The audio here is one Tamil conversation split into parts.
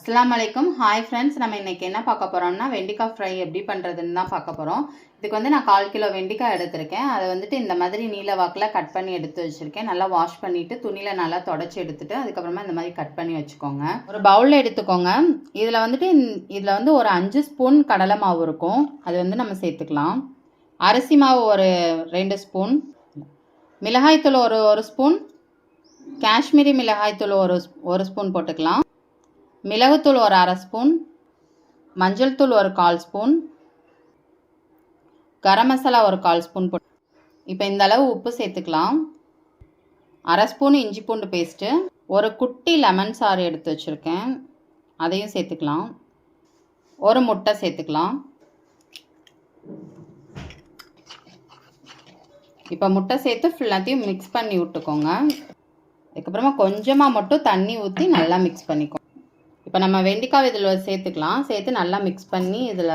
அஸ்ஸலாமு அலைக்கும். ஹாய் ஃப்ரெண்ட்ஸ், நம்ம இன்றைக்கி என்ன பார்க்க போகிறோம்னா வெண்டிக்காய் ஃப்ரை எப்படி பண்ணுறதுன்னு தான் பார்க்க போகிறோம். இதுக்கு வந்து நான் 1/4 கிலோ வெண்டிக்காய் எடுத்திருக்கேன். அதை வந்துட்டு இந்த மாதிரி நீல வாக்கில் கட் பண்ணி எடுத்து வச்சுருக்கேன். நல்லா வாஷ் பண்ணிவிட்டு துணியில் நல்லா தொடச்சி எடுத்துகிட்டு அதுக்கப்புறமா இந்த மாதிரி கட் பண்ணி வச்சுக்கோங்க. ஒரு பவுலில் எடுத்துக்கோங்க. இதில் வந்துட்டு இதில் வந்து ஒரு 5 ஸ்பூன் கடலை மாவு இருக்கும். அது வந்து நம்ம சேர்த்துக்கலாம். அரிசி மாவு ஒரு 2 ஸ்பூன், மிளகாய்த்தூள் ஒரு ஸ்பூன், காஷ்மீரி மிளகாய்த்தூள் ஒரு ஸ்பூன் போட்டுக்கலாம். மிளகுத்தூள் ஒரு 1/2 ஸ்பூன், மஞ்சள் தூள் ஒரு 1/4 ஸ்பூன், கரம் மசாலா ஒரு 1/4 ஸ்பூன் போட்டு இப்போ இந்த அளவு உப்பு சேர்த்துக்கலாம். 1/2 ஸ்பூன் இஞ்சி பூண்டு பேஸ்ட்டு, ஒரு குட்டி லெமன் சாறு எடுத்து வச்சுருக்கேன், அதையும் சேர்த்துக்கலாம். ஒரு முட்டை சேர்த்துக்கலாம். இப்போ முட்டை சேர்த்து ஃபுல்லாத்தையும் மிக்ஸ் பண்ணி விட்டுக்கோங்க. அதுக்கப்புறமா கொஞ்சமாக மட்டும் தண்ணி ஊற்றி நல்லா மிக்ஸ் பண்ணிக்கோங்க. இப்போ நம்ம வெண்டிக்காய் இதில் சேர்த்துக்கலாம். சேர்த்து நல்லா மிக்ஸ் பண்ணி இதில்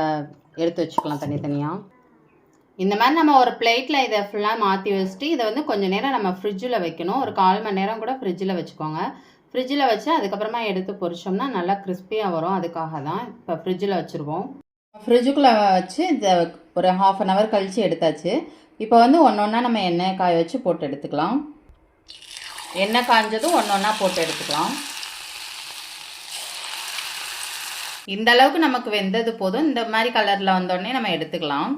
எடுத்து வச்சுக்கலாம் தனித்தனியாக. இந்த மாதிரி நம்ம ஒரு பிளேட்டில் இதை ஃபுல்லாக மாற்றி வச்சுட்டு இதை வந்து கொஞ்சம் நேரம் நம்ம ஃப்ரிட்ஜில் வைக்கணும். ஒரு 1/4 மணி நேரம் கூட ஃப்ரிட்ஜில் வச்சுக்கோங்க. ஃப்ரிட்ஜில் வச்சு அதுக்கப்புறமா எடுத்து பொரிச்சோம்னா நல்லா கிறிஸ்பியாக வரும். அதுக்காக தான் இப்போ ஃப்ரிட்ஜில் வச்சுருவோம். ஃப்ரிட்ஜுக்குள்ளே வச்சு இதை ஒரு 1/2 hour கழித்து எடுத்தாச்சு. இப்போ வந்து ஒன்று ஒன்றா நம்ம எண்ணெய் காய வச்சு போட்டு எடுத்துக்கலாம். எண்ணெய் காய்ஞ்சதும் ஒன்று ஒன்றா போட்டு எடுத்துக்கலாம். இந்த அளவுக்கு நமக்கு வெந்தது போதும். இந்த மாதிரி கலரில் வந்தோடனே நம்ம எடுத்துக்கலாம்.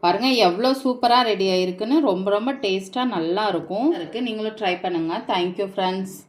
பாருங்கள் எவ்வளோ சூப்பராக ரெடி ஆகிருக்குன்னு. ரொம்ப ரொம்ப டேஸ்ட்டாக நல்லா இருக்கும். நீங்களும் ட்ரை பண்ணுங்கள். Thank you friends.